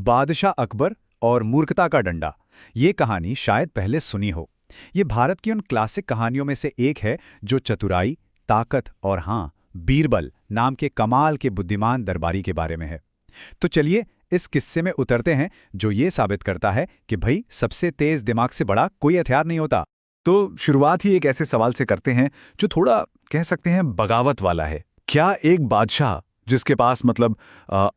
बादशाह अकबर और मूर्खता का डंडा। ये कहानी शायद पहले सुनी हो। ये भारत की उन क्लासिक कहानियों में से एक है जो चतुराई, ताकत और हाँ, बीरबल नाम के कमाल के बुद्धिमान दरबारी के बारे में है। तो चलिए इस किस्से में उतरते हैं जो ये साबित करता है कि भाई सबसे तेज दिमाग से बड़ा कोई हथियार नहीं होता। तो शुरुआत ही एक ऐसे सवाल से करते हैं जो थोड़ा कह सकते हैं बगावत वाला है। क्या एक बादशाह जिसके पास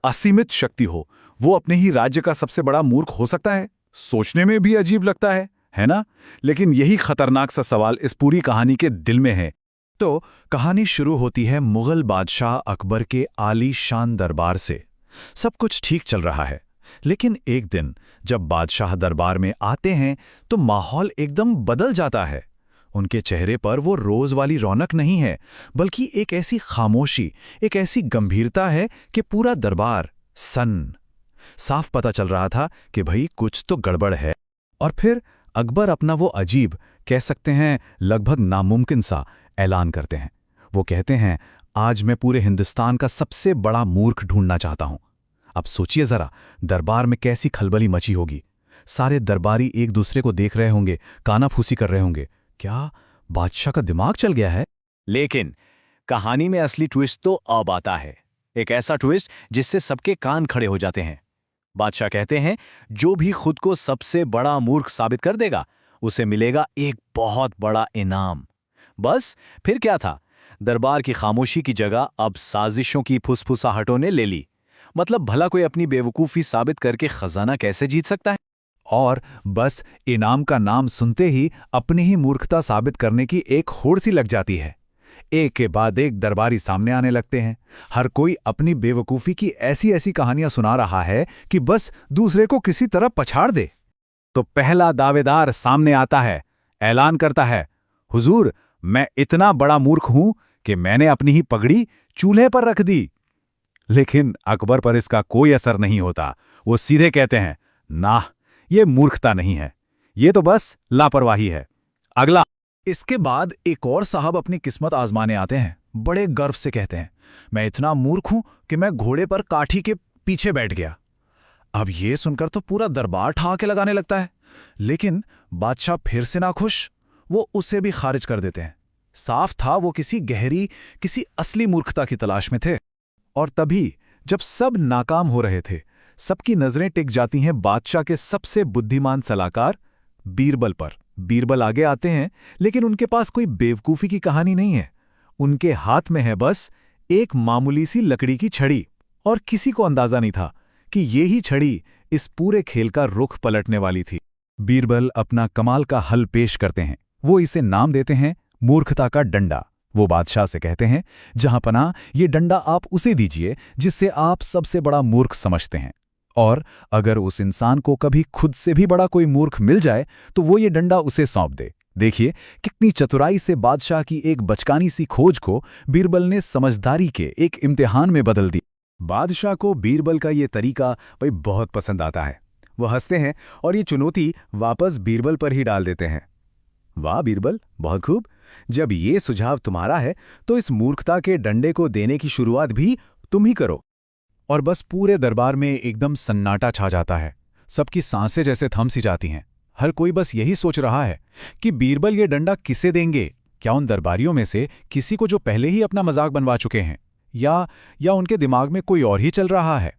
असीमित शक्ति हो, वो अपने ही राज्य का सबसे बड़ा मूर्ख हो सकता है? सोचने में भी अजीब लगता है ना? लेकिन यही खतरनाक सा सवाल इस पूरी कहानी के दिल में है। तो कहानी शुरू होती है मुगल बादशाह अकबर के आलीशान दरबार से। सब कुछ ठीक चल रहा है, लेकिन एक दिन जब बादशाह दरबार में आते हैं तो माहौल एकदम बदल जाता है। उनके चेहरे पर वो रोज वाली रौनक नहीं है, बल्कि एक ऐसी खामोशी, एक ऐसी गंभीरता है कि पूरा दरबार साफ पता चल रहा था कि भाई कुछ तो गड़बड़ है। और फिर अकबर अपना वो अजीब, कह सकते हैं लगभग नामुमकिन सा ऐलान करते हैं। वो कहते हैं, आज मैं पूरे हिंदुस्तान का सबसे बड़ा मूर्ख ढूंढना चाहता हूं। अब सोचिए जरा, दरबार में कैसी खलबली मची होगी। सारे दरबारी एक दूसरे को देख रहे होंगे, कानाफूसी कर रहे होंगे। क्या बादशाह का दिमाग चल गया है? लेकिन कहानी में असली ट्विस्ट तो अब आता है। एक ऐसा ट्विस्ट जिससे सबके कान खड़े हो जाते हैं। बादशाह कहते हैं, जो भी खुद को सबसे बड़ा मूर्ख साबित कर देगा उसे मिलेगा एक बहुत बड़ा इनाम। बस फिर क्या था, दरबार की खामोशी की जगह अब साजिशों की फुसफुसाहटों ने ले ली। मतलब भला कोई अपनी बेवकूफी साबित करके खजाना कैसे जीत सकता है? और बस इनाम का नाम सुनते ही अपनी ही मूर्खता साबित करने की एक होड़ सी लग जाती है। एक के बाद एक दरबारी सामने आने लगते हैं। हर कोई अपनी बेवकूफ़ी की ऐसी ऐसी कहानियां सुना रहा है कि बस दूसरे को किसी तरह पछाड़ दे। तो पहला दावेदार सामने आता है, ऐलान करता है, हुजूर, मैं इतना बड़ा मूर्ख हूं कि मैंने अपनी ही पगड़ी चूल्हे पर रख दी। लेकिन अकबर पर इसका कोई असर नहीं होता। वो सीधे कहते हैं, ना, ये मूर्खता नहीं है, ये तो बस लापरवाही है। अगला। इसके बाद एक और साहब अपनी किस्मत आजमाने आते हैं। बड़े गर्व से कहते हैं, मैं इतना मूर्ख हूं कि मैं घोड़े पर काठी के पीछे बैठ गया। अब ये सुनकर तो पूरा दरबार ठहाके लगाने लगता है। लेकिन बादशाह फिर से ना खुश, वो उसे भी खारिज कर देते हैं। साफ था वो किसी असली मूर्खता की तलाश में थे। और तभी जब सब नाकाम हो रहे थे, सबकी नजरें टिक जाती हैं बादशाह के सबसे बुद्धिमान सलाहकार बीरबल पर। बीरबल आगे आते हैं, लेकिन उनके पास कोई बेवकूफी की कहानी नहीं है। उनके हाथ में है बस एक मामूली सी लकड़ी की छड़ी। और किसी को अंदाजा नहीं था कि ये ही छड़ी इस पूरे खेल का रुख पलटने वाली थी। बीरबल अपना कमाल का हल पेश करते हैं। वो इसे नाम देते हैं मूर्खता का डंडा। वो बादशाह से कहते हैं, जहां पना ये डंडा आप उसे दीजिए जिससे आप सबसे बड़ा मूर्ख समझते हैं। और अगर उस इंसान को कभी खुद से भी बड़ा कोई मूर्ख मिल जाए तो वो ये डंडा उसे सौंप दे। देखिए कितनी चतुराई से बादशाह की एक बचकानी सी खोज को बीरबल ने समझदारी के एक इम्तिहान में बदल दी। बादशाह को बीरबल का ये तरीका भाई बहुत पसंद आता है। वो हंसते हैं और ये चुनौती वापस बीरबल पर ही डाल देते हैं। वाह बीरबल, बहुत खूब। जब ये सुझाव तुम्हारा है तो इस मूर्खता के डंडे को देने की शुरुआत भी तुम ही करो। और बस पूरे दरबार में एकदम सन्नाटा छा जाता है। सबकी सांसें जैसे थम सी जाती हैं। हर कोई बस यही सोच रहा है कि बीरबल ये डंडा किसे देंगे। क्या उन दरबारियों में से किसी को जो पहले ही अपना मजाक बनवा चुके हैं, या उनके दिमाग में कोई और ही चल रहा है?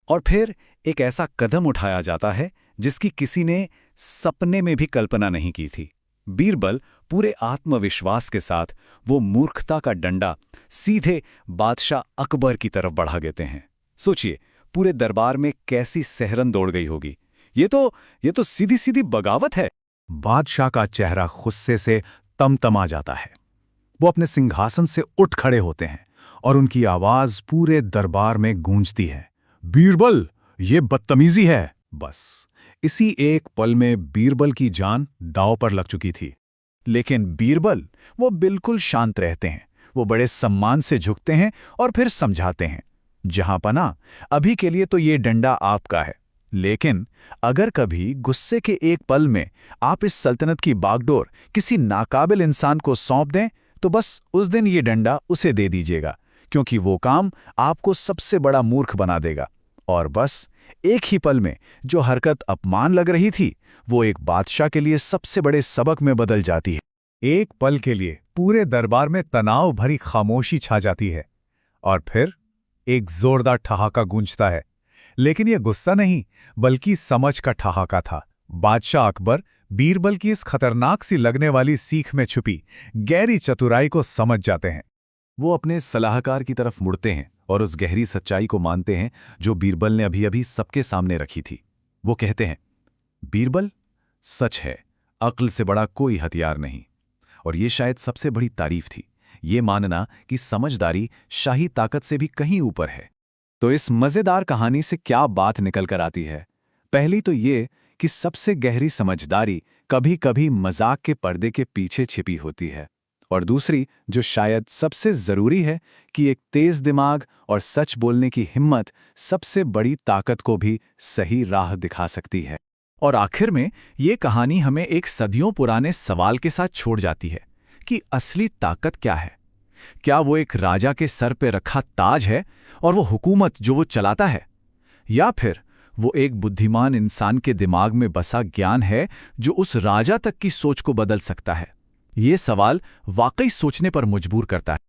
और फिर एक ऐसा कदम उठाया जाता है जिसकी किसी ने सपने में भी कल्पना नहीं की थी। बीरबल पूरे आत्मविश्वास के साथ वो मूर्खता का डंडा सीधे बादशाह अकबर की तरफ बढ़ा देते हैं। सोचिए, पूरे दरबार में कैसी सहरन दौड़ गई होगी। ये तो सीधी सीधी बगावत है। बादशाह का चेहरा गुस्से से तमतमा जाता है। वो अपने सिंहासन से उठ खड़े होते हैं और उनकी आवाज पूरे दरबार में गूंजती है, बीरबल, ये बदतमीजी है। बस इसी एक पल में बीरबल की जान दांव पर लग चुकी थी। लेकिन बीरबल वो बिल्कुल शांत रहते हैं। वो बड़े सम्मान से झुकते हैं और फिर समझाते हैं, जहां पना, अभी के लिए तो ये डंडा आपका है, लेकिन अगर कभी गुस्से के एक पल में आप इस सल्तनत की बागडोर किसी नाकाबिल इंसान को सौंप दें तो बस उस दिन ये डंडा उसे दे दीजिएगा, क्योंकि वो काम आपको सबसे बड़ा मूर्ख बना देगा। और बस एक ही पल में जो हरकत अपमान लग रही थी वो एक बादशाह के लिए सबसे बड़े सबक में बदल जाती है। एक पल के लिए पूरे दरबार में तनाव भरी खामोशी छा जाती है और फिर एक जोरदार ठहाका गूंजता है। लेकिन यह गुस्सा नहीं बल्कि समझ का ठहाका था। बादशाह अकबर बीरबल की इस खतरनाक सी लगने वाली सीख में छुपी गहरी चतुराई को समझ जाते हैं। वो अपने सलाहकार की तरफ मुड़ते हैं और उस गहरी सच्चाई को मानते हैं जो बीरबल ने अभी अभी सबके सामने रखी थी। वो कहते हैं, बीरबल, सच है, अक्ल से बड़ा कोई हथियार नहीं। और ये शायद सबसे बड़ी तारीफ थी, ये मानना कि समझदारी शाही ताकत से भी कहीं ऊपर है। तो इस मजेदार कहानी से क्या बात निकल कर आती है? पहली तो ये कि सबसे गहरी समझदारी कभी-कभी मजाक के पर्दे के पीछे छिपी होती है, और दूसरी, जो शायद सबसे जरूरी है, कि एक तेज दिमाग और सच बोलने की हिम्मत सबसे बड़ी ताकत को भी सही राह दिखा सकती है। और आखिर में ये कहानी हमें एक सदियों पुराने सवाल के साथ छोड़ जाती है कि असली ताकत क्या है? क्या वो एक राजा के सर पे रखा ताज है और वो हुकूमत जो वो चलाता है, या फिर वो एक बुद्धिमान इंसान के दिमाग में बसा ज्ञान है जो उस राजा तक की सोच को बदल सकता है? ये सवाल वाकई सोचने पर मजबूर करता है।